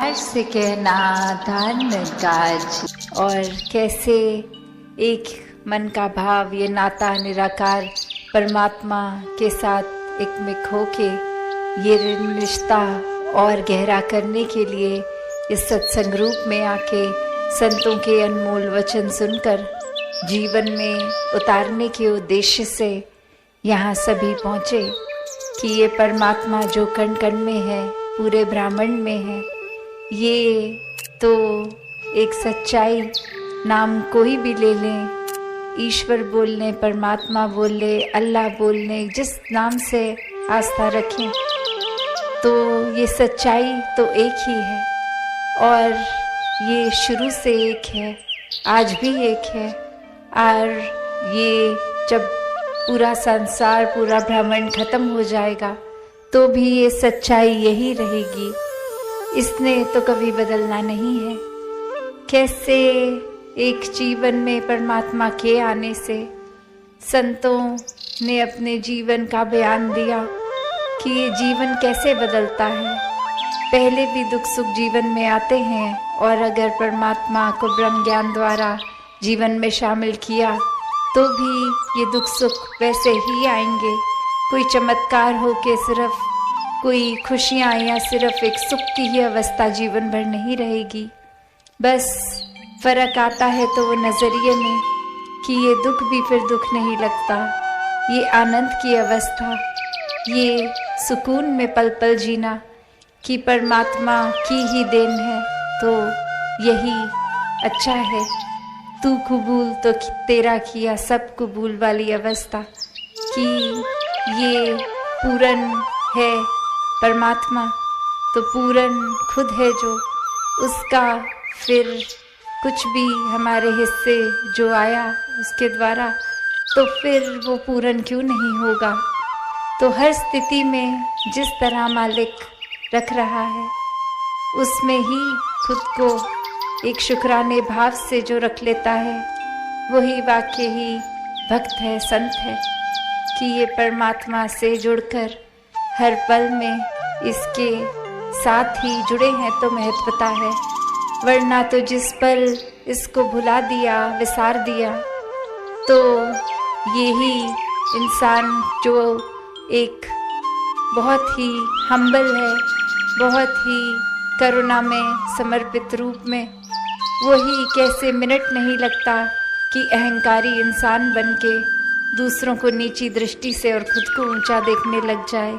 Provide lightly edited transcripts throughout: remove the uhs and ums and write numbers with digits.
प्यार से कहना धन काज। और कैसे एक मन का भाव, ये नाता निराकार परमात्मा के साथ एकमिक होके ये रिश्ता और गहरा करने के लिए इस सत्संग रूप में आके संतों के अनमोल वचन सुनकर जीवन में उतारने के उद्देश्य से यहाँ सभी पहुँचे कि ये परमात्मा जो कण कण में है, पूरे ब्रह्मांड में है, ये तो एक सच्चाई, नाम कोई भी ले लें, ईश्वर बोल लें, परमात्मा बोल लें, अल्लाह बोल लें, जिस नाम से आस्था रखें, तो ये सच्चाई तो एक ही है और ये शुरू से एक है, आज भी एक है। और ये जब पूरा संसार, पूरा ब्रह्मांड खत्म हो जाएगा तो भी ये सच्चाई यही रहेगी, इसने तो कभी बदलना नहीं है। कैसे एक जीवन में परमात्मा के आने से संतों ने अपने जीवन का बयान दिया कि ये जीवन कैसे बदलता है। पहले भी दुख सुख जीवन में आते हैं और अगर परमात्मा को ब्रह्म ज्ञान द्वारा जीवन में शामिल किया तो भी ये दुख सुख वैसे ही आएंगे। कोई चमत्कार हो के सिर्फ कोई खुशियाँ या सिर्फ एक सुख की ही अवस्था जीवन भर नहीं रहेगी। बस फर्क आता है तो वो नज़रिए में कि ये दुख भी फिर दुख नहीं लगता, ये आनंद की अवस्था, ये सुकून में पल पल जीना कि परमात्मा की ही देन है, तो यही अच्छा है। तू कबूल तो तेरा किया सब कबूल वाली अवस्था कि ये पूरन है परमात्मा, तो पूरन खुद है जो, उसका फिर कुछ भी हमारे हिस्से जो आया उसके द्वारा तो फिर वो पूरन क्यों नहीं होगा। तो हर स्थिति में जिस तरह मालिक रख रहा है उसमें ही खुद को एक शुक्राने भाव से जो रख लेता है वही वाकई ही भक्त है, संत है कि ये परमात्मा से जुड़कर हर पल में इसके साथ ही जुड़े हैं तो महत्वता है। वरना तो जिस पल इसको भुला दिया, विसार दिया, तो यही इंसान जो एक बहुत ही हम्बल है, बहुत ही करुणा में समर्पित रूप में, वही कैसे मिनट नहीं लगता कि अहंकारी इंसान बनके दूसरों को नीची दृष्टि से और खुद को ऊंचा देखने लग जाए।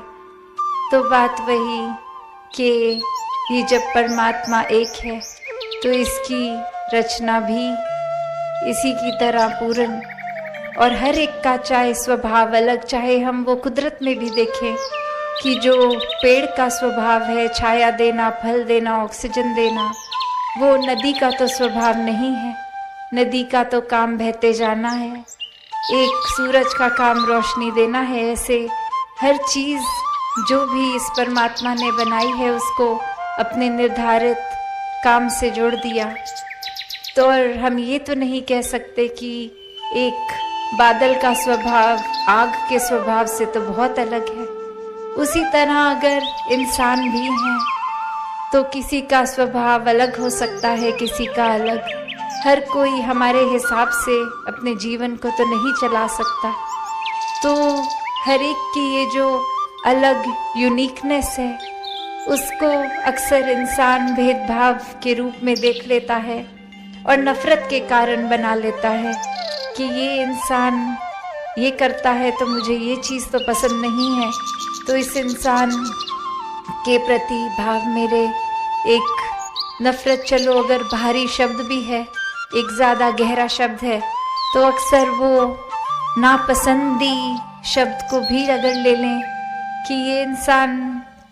तो बात वही कि ये जब परमात्मा एक है तो इसकी रचना भी इसी की तरह पूर्ण, और हर एक का चाहे स्वभाव अलग, चाहे हम वो कुदरत में भी देखें कि जो पेड़ का स्वभाव है छाया देना, फल देना, ऑक्सीजन देना, वो नदी का तो स्वभाव नहीं है। नदी का तो काम बहते जाना है, एक सूरज का काम रोशनी देना है। ऐसे हर चीज़ जो भी इस परमात्मा ने बनाई है उसको अपने निर्धारित काम से जोड़ दिया। तो और हम ये तो नहीं कह सकते कि एक बादल का स्वभाव आग के स्वभाव से तो बहुत अलग है। उसी तरह अगर इंसान भी हैं तो किसी का स्वभाव अलग हो सकता है, किसी का अलग। हर कोई हमारे हिसाब से अपने जीवन को तो नहीं चला सकता। तो हर एक की ये जो अलग यूनिकनेस है उसको अक्सर इंसान भेदभाव के रूप में देख लेता है और नफ़रत के कारण बना लेता है कि ये इंसान ये करता है तो मुझे ये चीज़ तो पसंद नहीं है, तो इस इंसान के प्रति भाव मेरे एक नफ़रत, चलो अगर भारी शब्द भी है, एक ज़्यादा गहरा शब्द है, तो अक्सर वो नापसंदी शब्द को भी अगर ले लें कि ये इंसान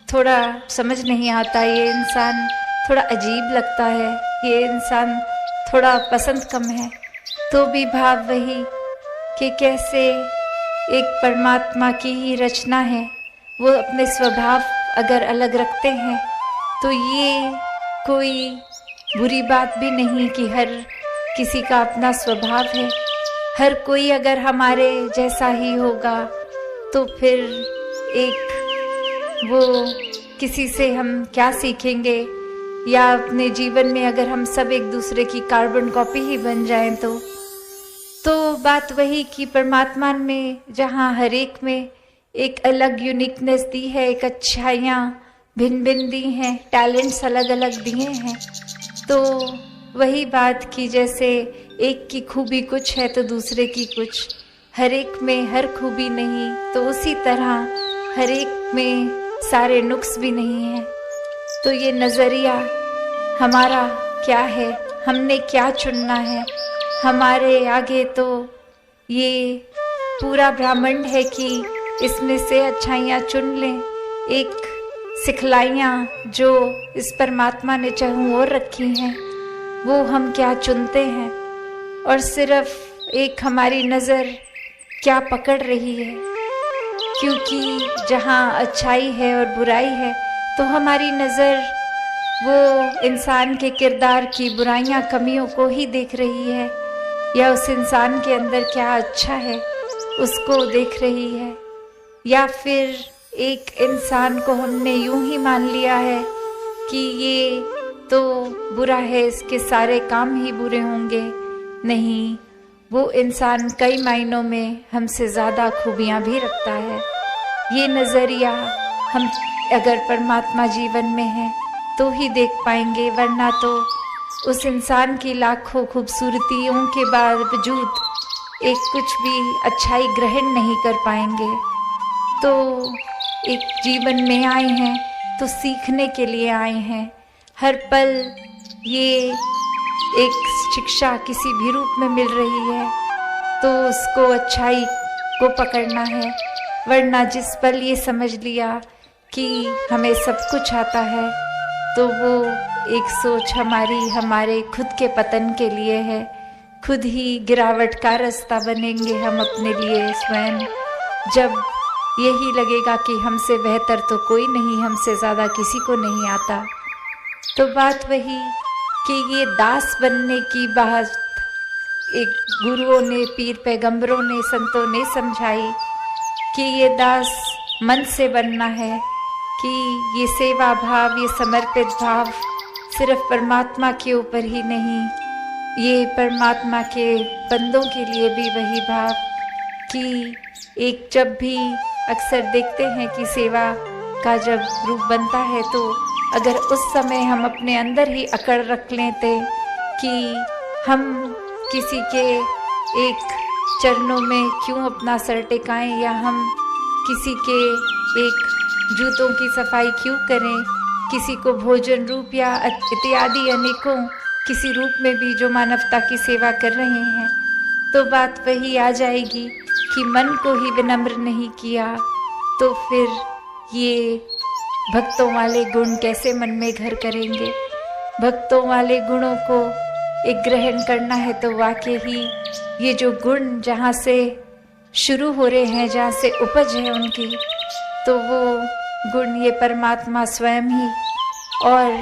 थोड़ा समझ नहीं आता, ये इंसान थोड़ा अजीब लगता है, ये इंसान थोड़ा पसंद कम है, तो भी भाव वही कि कैसे एक परमात्मा की ही रचना है, वो अपने स्वभाव अगर अलग रखते हैं तो ये कोई बुरी बात भी नहीं कि हर किसी का अपना स्वभाव है। हर कोई अगर हमारे जैसा ही होगा तो फिर एक वो किसी से हम क्या सीखेंगे, या अपने जीवन में अगर हम सब एक दूसरे की कार्बन कॉपी ही बन जाएं तो बात वही कि परमात्मा में जहाँ हर एक में एक अलग यूनिकनेस दी है, एक अच्छाइयाँ भिन्न भिन्न दी हैं, टैलेंट्स अलग अलग दिए हैं, तो वही बात कि जैसे एक की खूबी कुछ है तो दूसरे की कुछ, हर एक में हर खूबी नहीं, तो उसी तरह हर एक में सारे नुक्स भी नहीं हैं। तो ये नज़रिया हमारा क्या है, हमने क्या चुनना है, हमारे आगे तो ये पूरा ब्रह्मांड है कि इसमें से अच्छाइयाँ चुन लें। एक सिखलाइयाँ जो इस परमात्मा ने चाहूँ और रखी हैं, वो हम क्या चुनते हैं, और सिर्फ एक हमारी नज़र क्या पकड़ रही है। क्योंकि जहाँ अच्छाई है और बुराई है तो हमारी नज़र वो इंसान के किरदार की बुराइयां कमियों को ही देख रही है, या उस इंसान के अंदर क्या अच्छा है उसको देख रही है, या फिर एक इंसान को हमने यूं ही मान लिया है कि ये तो बुरा है, इसके सारे काम ही बुरे होंगे। नहीं, वो इंसान कई मायनों में हमसे ज़्यादा खूबियाँ भी रखता है। ये नज़रिया हम अगर परमात्मा जीवन में है तो ही देख पाएंगे, वरना तो उस इंसान की लाखों खूबसूरतियों के बावजूद एक कुछ भी अच्छाई ग्रहण नहीं कर पाएंगे। तो एक जीवन में आए हैं तो सीखने के लिए आए हैं। हर पल ये एक शिक्षा किसी भी रूप में मिल रही है तो उसको अच्छाई को पकड़ना है, वरना जिस पल ये समझ लिया कि हमें सब कुछ आता है तो वो एक सोच हमारे खुद के पतन के लिए है। खुद ही गिरावट का रास्ता बनेंगे हम अपने लिए स्वयं, जब यही लगेगा कि हमसे बेहतर तो कोई नहीं, हमसे ज़्यादा किसी को नहीं आता। तो बात वही कि ये दास बनने की बात एक गुरुओं ने, पीर पैगंबरों ने, संतों ने समझाई कि ये दास मन से बनना है, कि ये सेवा भाव, ये समर्पित भाव सिर्फ परमात्मा के ऊपर ही नहीं, ये परमात्मा के बंदों के लिए भी वही भाव कि एक जब भी अक्सर देखते हैं कि सेवा का जब रूप बनता है तो अगर उस समय हम अपने अंदर ही अकड़ रख लेते कि हम किसी के एक चरणों में क्यों अपना सर टिकाएं, या हम किसी के एक जूतों की सफाई क्यों करें, किसी को भोजन रूप या इत्यादि अनेकों किसी रूप में भी जो मानवता की सेवा कर रहे हैं, तो बात वही आ जाएगी कि मन को ही विनम्र नहीं किया तो फिर ये भक्तों वाले गुण कैसे मन में घर करेंगे। भक्तों वाले गुणों को एक ग्रहण करना है तो वाकई ही ये जो गुण जहाँ से शुरू हो रहे हैं, जहाँ से उपज है उनकी, तो वो गुण ये परमात्मा स्वयं ही, और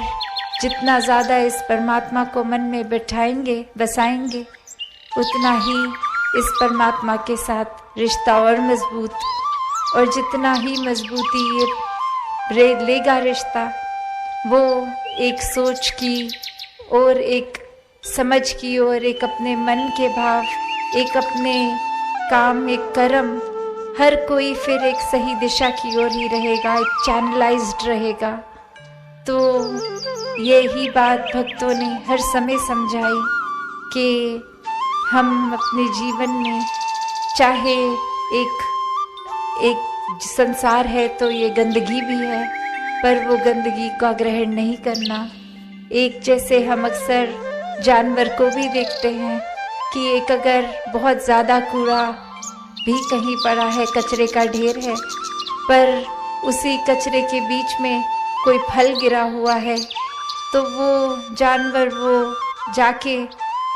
जितना ज़्यादा इस परमात्मा को मन में बिठाएंगे, बसाएंगे, उतना ही इस परमात्मा के साथ रिश्ता और मजबूत, और जितना ही मजबूती ये लेगा रिश्ता, वो एक सोच की और एक समझ की और एक अपने मन के भाव, एक अपने काम, एक कर्म, हर कोई फिर एक सही दिशा की ओर ही रहेगा, एक चैनलाइज्ड रहेगा। तो यही बात भक्तों ने हर समय समझाई कि हम अपने जीवन में चाहे एक संसार है तो ये गंदगी भी है, पर वो गंदगी का ग्रहण नहीं करना। एक जैसे हम अक्सर जानवर को भी देखते हैं कि एक अगर बहुत ज़्यादा कूड़ा भी कहीं पड़ा है, कचरे का ढेर है, पर उसी कचरे के बीच में कोई फल गिरा हुआ है, तो वो जानवर वो जाके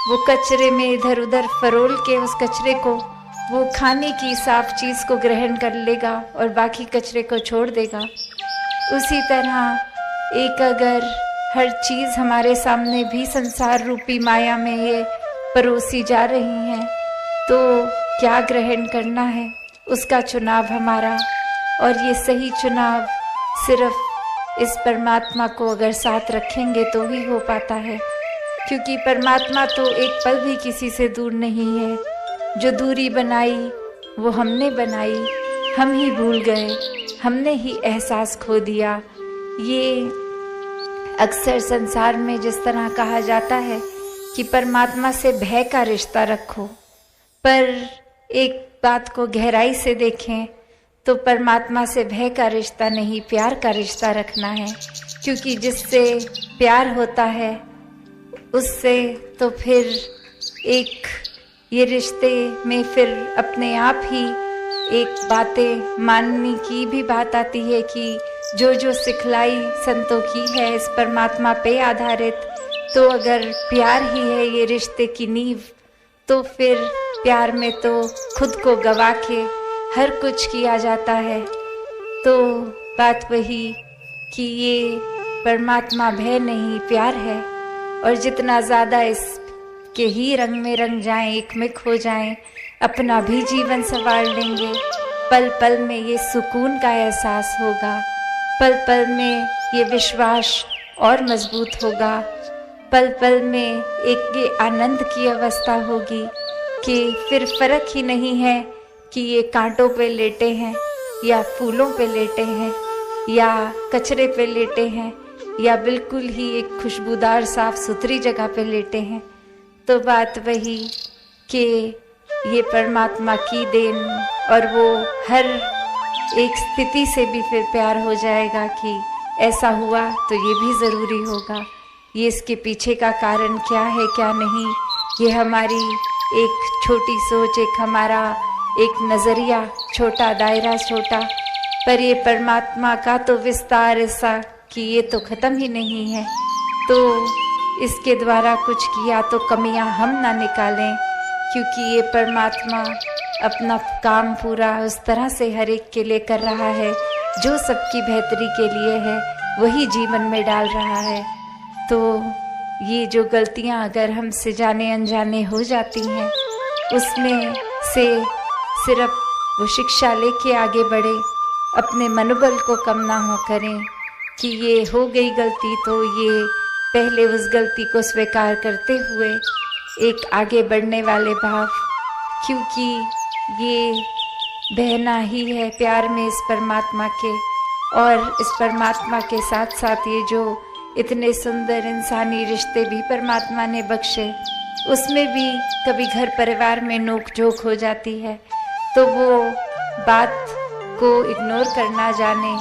वो कचरे में इधर उधर फरोल के उस कचरे को, वो खाने की साफ चीज़ को ग्रहण कर लेगा और बाकी कचरे को छोड़ देगा। उसी तरह एक अगर हर चीज़ हमारे सामने भी संसार रूपी माया में ये परोसी जा रही हैं, तो क्या ग्रहण करना है उसका चुनाव हमारा, और ये सही चुनाव सिर्फ इस परमात्मा को अगर साथ रखेंगे तो ही हो पाता है, क्योंकि परमात्मा तो एक पल भी किसी से दूर नहीं है। जो दूरी बनाई वो हमने बनाई, हम ही भूल गए, हमने ही एहसास खो दिया। ये अक्सर संसार में जिस तरह कहा जाता है कि परमात्मा से भय का रिश्ता रखो, पर एक बात को गहराई से देखें तो परमात्मा से भय का रिश्ता नहीं, प्यार का रिश्ता रखना है। क्योंकि जिससे प्यार होता है उससे तो फिर एक ये रिश्ते में फिर अपने आप ही एक बातें मानने की भी बात आती है कि जो जो सिखलाई संतों की है इस परमात्मा पे आधारित, तो अगर प्यार ही है ये रिश्ते की नींव, तो फिर प्यार में तो खुद को गवा के हर कुछ किया जाता है। तो बात वही कि ये परमात्मा भय नहीं, प्यार है। और जितना ज़्यादा इसके ही रंग में रंग जाएं, एक में खो जाएं, अपना भी जीवन संवार लेंगे। पल पल में ये सुकून का एहसास होगा, पल पल में ये विश्वास और मजबूत होगा, पल पल में एक ये आनंद की अवस्था होगी कि फिर फर्क ही नहीं है कि ये कांटों पे लेटे हैं या फूलों पे लेटे हैं या कचरे पे लेटे हैं या बिल्कुल ही एक खुशबूदार साफ सुथरी जगह पे लेटे हैं। तो बात वही कि ये परमात्मा की देन, और वो हर एक स्थिति से भी फिर प्यार हो जाएगा कि ऐसा हुआ तो ये भी ज़रूरी होगा। ये इसके पीछे का कारण क्या है क्या नहीं, ये हमारी एक छोटी सोच, एक हमारा एक नज़रिया छोटा, दायरा छोटा, पर ये परमात्मा का तो विस्तार ऐसा कि ये तो ख़त्म ही नहीं है। तो इसके द्वारा कुछ किया तो कमियां हम ना निकालें, क्योंकि ये परमात्मा अपना काम पूरा उस तरह से हर एक के लिए कर रहा है जो सबकी बेहतरी के लिए है, वही जीवन में डाल रहा है। तो ये जो गलतियां अगर हमसे जाने अनजाने हो जाती हैं, उसमें से सिर्फ वो शिक्षा लेके आगे बढ़े, अपने मनोबल को कम ना हो करें कि ये हो गई गलती, तो ये पहले उस गलती को स्वीकार करते हुए एक आगे बढ़ने वाले भाव, क्योंकि ये बहना ही है प्यार में इस परमात्मा के। और इस परमात्मा के साथ साथ ये जो इतने सुंदर इंसानी रिश्ते भी परमात्मा ने बख्शे, उसमें भी कभी घर परिवार में नोक झोंक हो जाती है, तो वो बात को इग्नोर करना जाने